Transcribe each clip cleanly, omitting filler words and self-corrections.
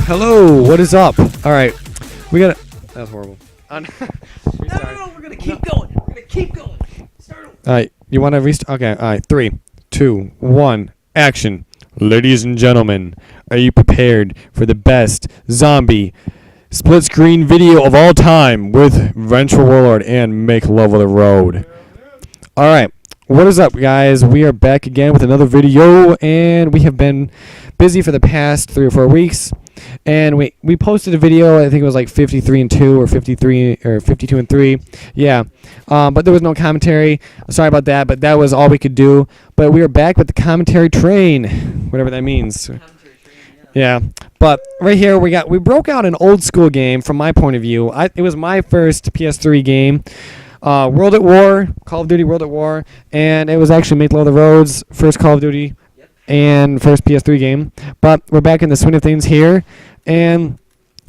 Hello, what is up? All right, we gotta. That was horrible. No, we're gonna keep going. We're gonna keep going. Start over. All right, you want to restart? Okay, all right, 3, 2, 1, action. Ladies and gentlemen, are you prepared for the best zombie split screen video of all time with Vengeful Warlord and Make Love of the Road? All right, what is up, guys? We are back again with another video, and we have been busy for the past 3 or 4 weeks. And we posted a video, I think it was like 53 and 2 or 53 or 52 and 3. Yeah. But there was no commentary. Sorry about that, but that was all we could do. But we are back with the commentary train, whatever that means. Yeah. But right here we broke out an old school game from my point of view. It was my first PS3 game. World at War, Call of Duty World at War, and it was actually Make Love of the Road's first Call of Duty and first PS3 game. But we're back in the swing of things here, and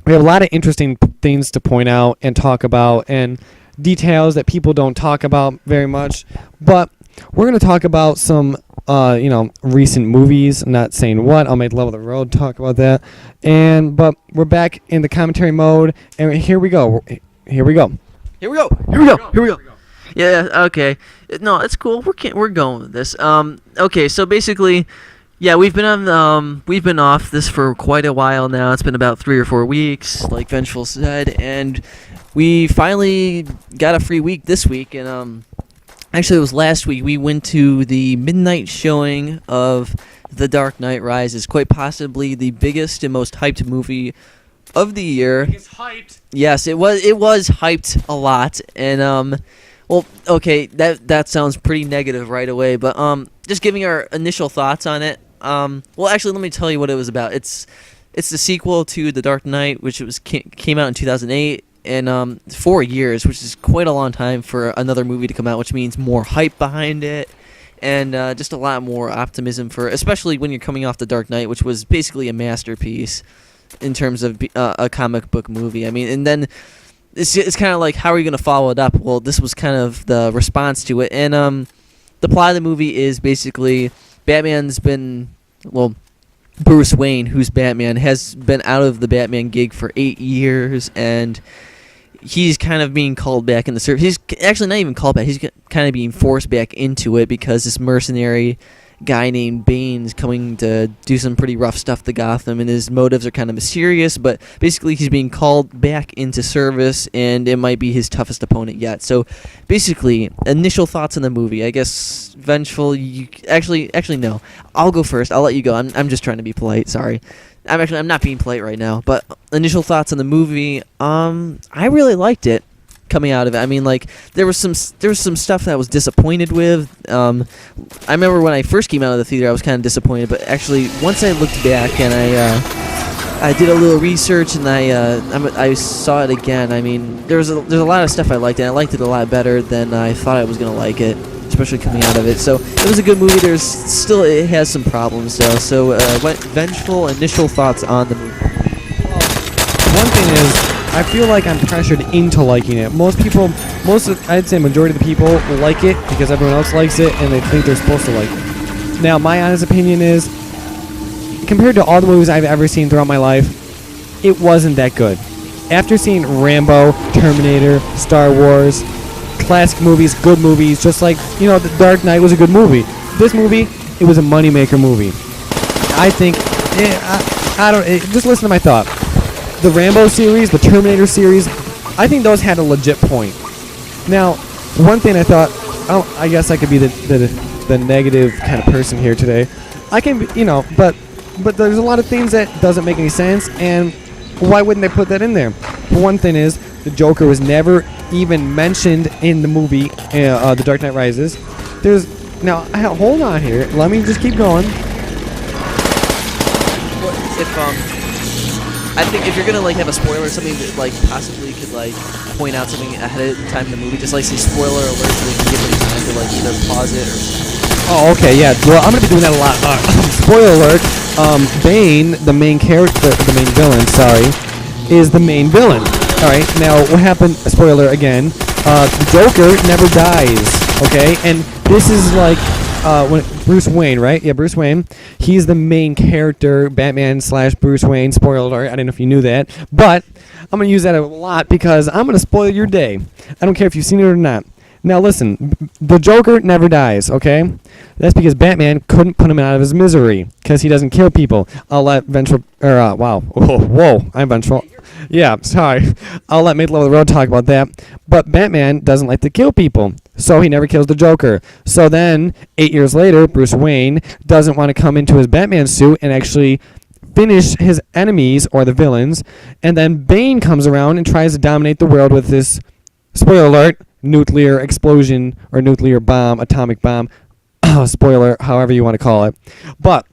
we have a lot of interesting things to point out and talk about, and details that people don't talk about very much. But we're going to talk about some recent movies. I'm not saying what. I'll make Love of the Road talk about that. But we're back in the commentary mode, and here we go. Yeah. Okay. No, it's cool. We're going with this. Okay. So basically, yeah, we've been off this for quite a while now. It's been about 3 or 4 weeks, like Vengeful said, and we finally got a free week this week. And actually, it was last week. We went to the midnight showing of The Dark Knight Rises, quite possibly the biggest and most hyped movie of the year. It's hyped. Yes, it was hyped a lot, and well, okay, that sounds pretty negative right away, but just giving our initial thoughts on it. Well, actually, let me tell you what it was about. It's the sequel to The Dark Knight, which came out in 2008, and 4 years, which is quite a long time for another movie to come out, which means more hype behind it, and just a lot more optimism especially when you're coming off The Dark Knight, which was basically a masterpiece in terms of a comic book movie. I mean, and then it's kind of like, how are you going to follow it up? Well, this was kind of the response to it. And the plot of the movie is basically Bruce Wayne, who's Batman, has been out of the Batman gig for 8 years, and he's kind of being called back in the service. He's actually not even called back. He's kind of being forced back into it because this mercenary guy named Bane's coming to do some pretty rough stuff to Gotham, and his motives are kind of mysterious, but basically he's being called back into service, and it might be his toughest opponent yet. So basically, initial thoughts on the movie. I guess Vengeful, you actually no. I'll go first. I'll let you go. I'm just trying to be polite. Sorry. I'm not being polite right now, but initial thoughts on the movie. I really liked it. Coming out of it, I mean, like, there was some stuff that I was disappointed with. I remember when I first came out of the theater, I was kind of disappointed, but actually once I looked back and I did a little research and I saw it again. I mean, there's a lot of stuff I liked, and I liked it a lot better than I thought I was gonna like it, especially coming out of it. So it was a good movie. It has some problems though. So Vengeful, initial thoughts on the movie. One thing is, I feel like I'm pressured into liking it. I'd say majority of the people like it because everyone else likes it and they think they're supposed to like it. Now, my honest opinion is, compared to all the movies I've ever seen throughout my life, it wasn't that good. After seeing Rambo, Terminator, Star Wars, classic movies, good movies, just like, The Dark Knight was a good movie. This movie, it was a moneymaker movie. I think, just listen to my thought. The Rambo series, the Terminator series, I think those had a legit point. Now, one thing I thought, I guess I could be the negative kind of person here today. I can, but there's a lot of things that doesn't make any sense, and why wouldn't they put that in there? One thing is, the Joker was never even mentioned in the movie, The Dark Knight Rises. Hold on here. Let me just keep going. I think if you're gonna have a spoiler or something that possibly could point out something ahead of time in the movie, just say spoiler alert so they can give them time to either pause it or. Oh, okay, yeah. Well, I'm gonna be doing that a lot. Spoiler alert. Bane, the main character, the main villain, sorry, is the main villain. All right, now what happened? Spoiler again. The Joker never dies. Okay, and this is like when Bruce Wayne, right? Yeah, Bruce Wayne. He's the main character, Batman slash Bruce Wayne. Spoiler alert! I don't know if you knew that, but I'm gonna use that a lot because I'm gonna spoil your day. I don't care if you've seen it or not. Now listen, the Joker never dies, okay? That's because Batman couldn't put him out of his misery because he doesn't kill people. I'll let Vengeful, wow, whoa, I'm Vengeful. Yeah, sorry. I'll let Mid Level of the Road talk about that. But Batman doesn't like to kill people, so he never kills the Joker. So then, 8 years later, Bruce Wayne doesn't want to come into his Batman suit and actually finish his enemies or the villains, and then Bane comes around and tries to dominate the world with this, spoiler alert, nuclear explosion or nuclear bomb, atomic bomb, spoiler, however you want to call it. But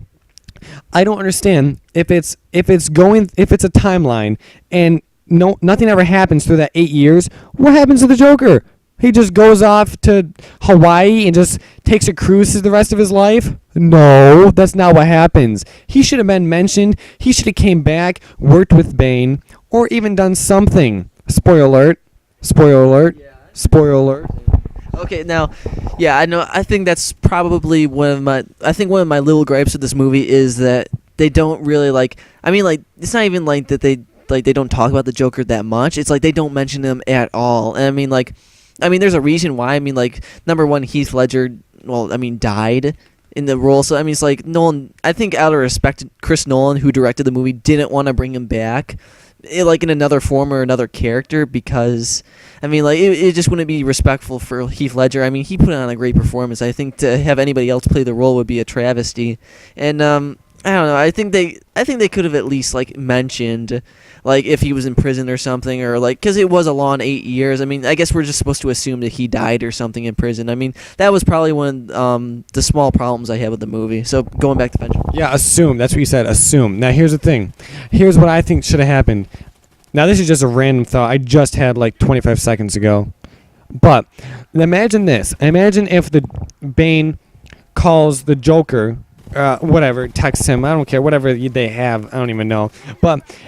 I don't understand if it's a timeline and nothing ever happens through that 8 years. What happens to the Joker? He just goes off to Hawaii and just takes a cruise for the rest of his life? No, that's not what happens. He should have been mentioned. He should have came back, worked with Bane, or even done something. Spoiler alert. Spoiler alert. Spoiler alert. Okay, now, yeah, I know. I think that's probably one of my little gripes with this movie is that they don't really like. I mean, like, it's not even like that they don't talk about the Joker that much. It's like they don't mention him at all. And I mean, there's a reason why. I mean, like, number one, Heath Ledger, died in the role. So I mean, it's like Nolan. I think out of respect, Chris Nolan, who directed the movie, didn't want to bring him back, like in another form or another character, because I mean, like, it just wouldn't be respectful for Heath Ledger. I mean, he put on a great performance. I think to have anybody else play the role would be a travesty. And I don't know. I think they could have at least like mentioned, like, if he was in prison or something, or like, because it was a long 8 years. I mean, I guess we're just supposed to assume that he died or something in prison. I mean, that was probably one of the small problems I had with the movie. So going back to Benjamin. Yeah, assume. That's what you said. Assume. Now here's the thing. Here's what I think should have happened. Now this is just a random thought I just had like 25 seconds ago. But imagine this. Imagine if the Bane calls the Joker, whatever, texts him. I don't care, whatever they have. I don't even know.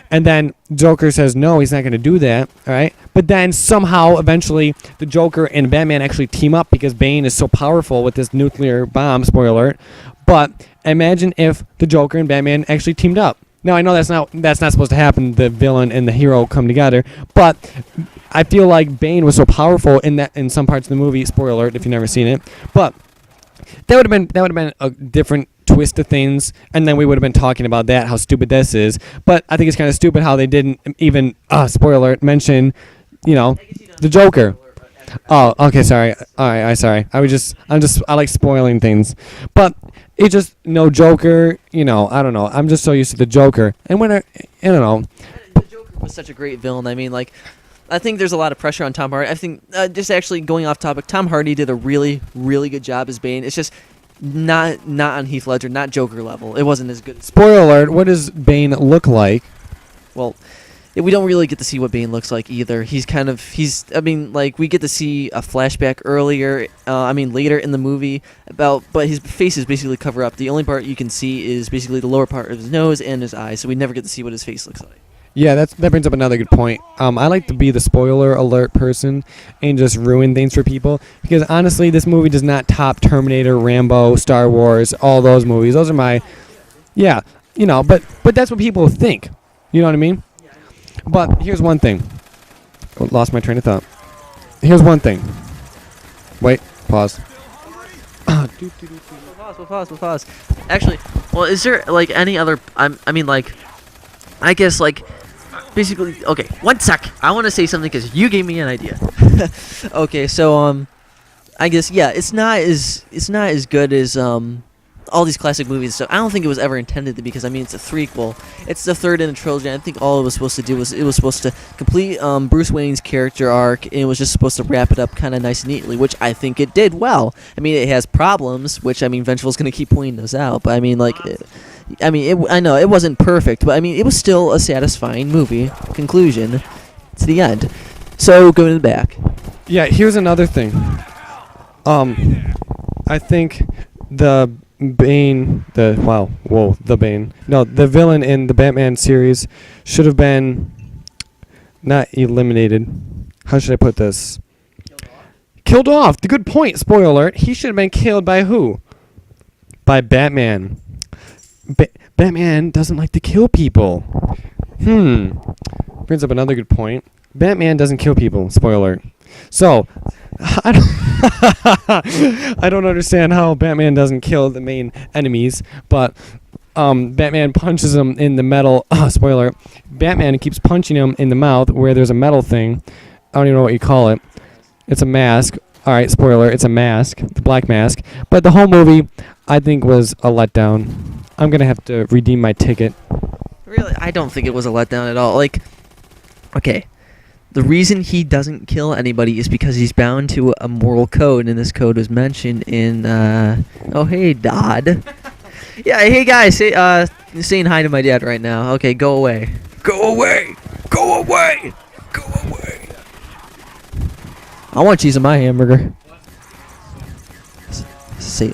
And then Joker says no, he's not going to do that. All right. But then somehow, eventually, the Joker and Batman actually team up because Bane is so powerful with this nuclear bomb. Spoiler alert. But imagine if the Joker and Batman actually teamed up. Now I know that's not supposed to happen. The villain and the hero come together, but I feel like Bane was so powerful in some parts of the movie. Spoiler alert if you've never seen it, but that would have been a different twist to things, and then we would have been talking about that, how stupid this is. But I think it's kind of stupid how they didn't even spoiler alert mention, the Joker. Oh, okay, sorry. All right, sorry. I like spoiling things, but it's just no Joker. I don't know. I'm just so used to the Joker, and when I don't know. The Joker was such a great villain. I mean, like, I think there's a lot of pressure on Tom Hardy. I think just actually going off topic, Tom Hardy did a really, really good job as Bane. It's just not on Heath Ledger, not Joker level. It wasn't as good. Spoiler alert: what does Bane look like? Well, we don't really get to see what Bane looks like either. I mean, like, we get to see a flashback earlier, later in the movie but his face is basically covered up. The only part you can see is basically the lower part of his nose and his eyes, so we never get to see what his face looks like. Yeah, that brings up another good point. I like to be the spoiler alert person and just ruin things for people, because honestly, this movie does not top Terminator, Rambo, Star Wars, all those movies. Those are my, but that's what people think. You know what I mean? But here's one thing. Lost my train of thought. Here's one thing. Wait, pause. We'll pause. Actually, well, is there like any other? I guess like, basically. Okay, 1 sec. I want to say something because you gave me an idea. Okay, so I guess it's not as good as all these classic movies. So I don't think it was ever intended to be, because I mean, it's a threequel. It's the third in a trilogy. I think all it was supposed to do was to complete Bruce Wayne's character arc, and it was just supposed to wrap it up kind of nice and neatly, which I think it did well. I mean, it has problems, which I mean, Vengeful's going to keep pointing those out, but I mean, like, I know it wasn't perfect, but I mean, it was still a satisfying movie conclusion to the end. So go to the back. Yeah, here's another thing. I think the Bane, the Bane. No, the villain in the Batman series should have been Not eliminated. How should I put this? Killed off. The good point. Spoiler alert. He should have been killed by who? By Batman. Batman doesn't like to kill people. Brings up another good point. Batman doesn't kill people. Spoiler alert. So, I don't understand how Batman doesn't kill the main enemies, but Batman punches him in the metal. Spoiler. Batman keeps punching him in the mouth where there's a metal thing. I don't even know what you call it. It's a mask. All right, spoiler. It's a mask. The black mask. But the whole movie, I think, was a letdown. I'm going to have to redeem my ticket. Really? I don't think it was a letdown at all. Like, okay. The reason he doesn't kill anybody is because he's bound to a moral code, and this code was mentioned in, oh, hey, Dodd. Yeah, hey, guys, saying hi to my dad right now. Okay, go away. Go away! Go away! Go away! I want cheese on my hamburger. See,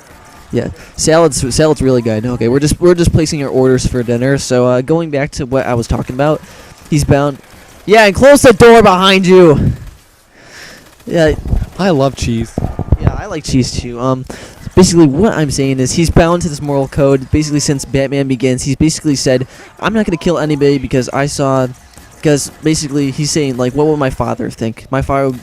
yeah, salad's really good. Okay, we're just placing our orders for dinner. So going back to what I was talking about, he's bound. Yeah, and close the door behind you. Yeah, I love cheese. Yeah, I like cheese too. Basically, what I'm saying is he's bound to this moral code. Basically, since Batman Begins, he's basically said, I'm not going to kill anybody because because basically he's saying, like, what would my father think? My father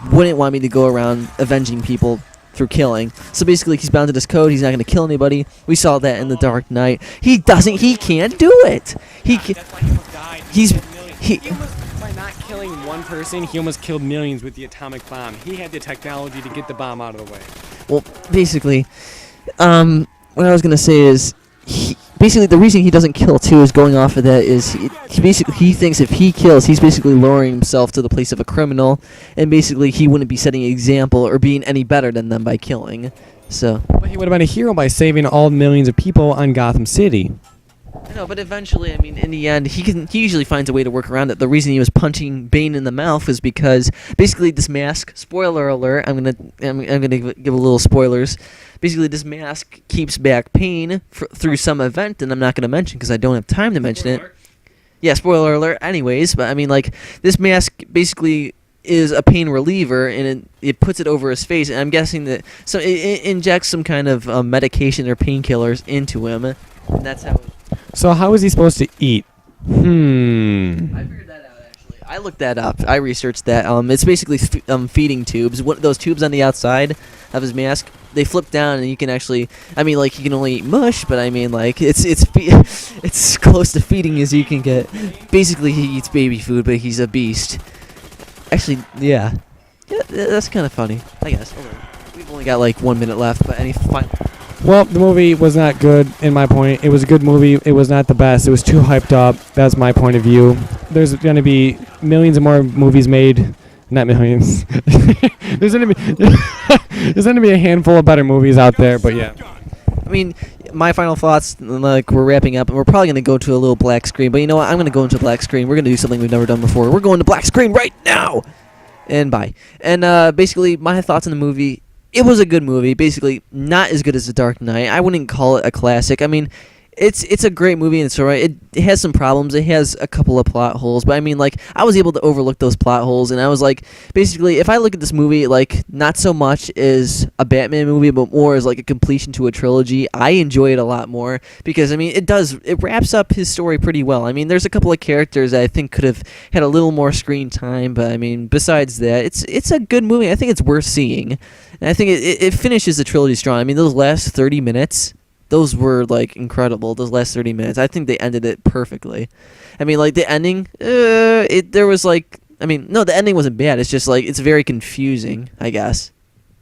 wouldn't want me to go around avenging people through killing. So basically, he's bound to this code. He's not going to kill anybody. We saw that in The Dark Knight. He can't do it. That's why he almost died. He almost, by not killing one person, he almost killed millions with the atomic bomb. He had the technology to get the bomb out of the way. Well, basically, what I was gonna say is, basically the reason he doesn't kill too is going off of that is he thinks if he kills, he's basically lowering himself to the place of a criminal, and basically he wouldn't be setting an example or being any better than them by killing. So. But he would have been a hero by saving all millions of people on Gotham City. I know, but eventually, I mean, in the end, he usually finds a way to work around it. The reason he was punching Bane in the mouth was because basically this mask. Spoiler alert! I'm gonna give a little spoilers. Basically, this mask keeps back pain through some event, and I'm not gonna mention because I don't have time to mention it. Yeah, spoiler alert. Anyways, but I mean, like, this mask basically is a pain reliever, and it puts it over his face, and I'm guessing that it injects some kind of medication or painkillers into him, and that's how. So how is he supposed to eat? I figured that out, actually. I looked that up. I researched that. It's basically feeding tubes. Those tubes on the outside of his mask, they flip down, and you can actually. I mean, like, you can only eat mush, but I mean, like, it's close to feeding as you can get. Basically, he eats baby food, but he's a beast. Actually, yeah, that's kind of funny, I guess. We've only got like 1 minute left, but any final. Well, the movie was not good, in my point. It was a good movie. It was not the best. It was too hyped up. That's my point of view. There's going to be millions of more movies made. Not millions. There's going to be a handful of better movies out there, but yeah. I mean, my final thoughts, like, we're wrapping up, and we're probably going to go to a little black screen. But you know what? I'm going to go into black screen. We're going to do something we've never done before. We're going to black screen right now! And bye. And basically, my thoughts on the movie. It was a good movie, basically not as good as The Dark Knight. I wouldn't call it a classic. I mean, it's a great movie, and it's alright. It has some problems. It has a couple of plot holes, but I mean, like, I was able to overlook those plot holes, and I was like, basically, if I look at this movie, like, not so much as a Batman movie, but more as like a completion to a trilogy, I enjoy it a lot more, because I mean, it wraps up his story pretty well. I mean, there's a couple of characters that I think could have had a little more screen time, but I mean, besides that, it's a good movie. I think it's worth seeing, and I think it finishes the trilogy strong. I mean, those last 30 minutes. Those were, like, incredible, those last 30 minutes. I think they ended it perfectly. I mean, like, the ending, there was, like, I mean, no, the ending wasn't bad. It's just, like, it's very confusing, I guess.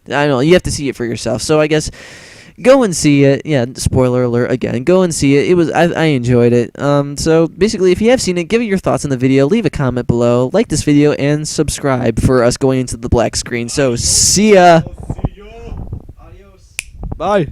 I don't know, you have to see it for yourself. So I guess, go and see it. Yeah, spoiler alert again. Go and see it. I enjoyed it. So, basically, if you have seen it, give it your thoughts on the video. Leave a comment below. Like this video, and subscribe for us going into the black screen. So, see ya! Bye!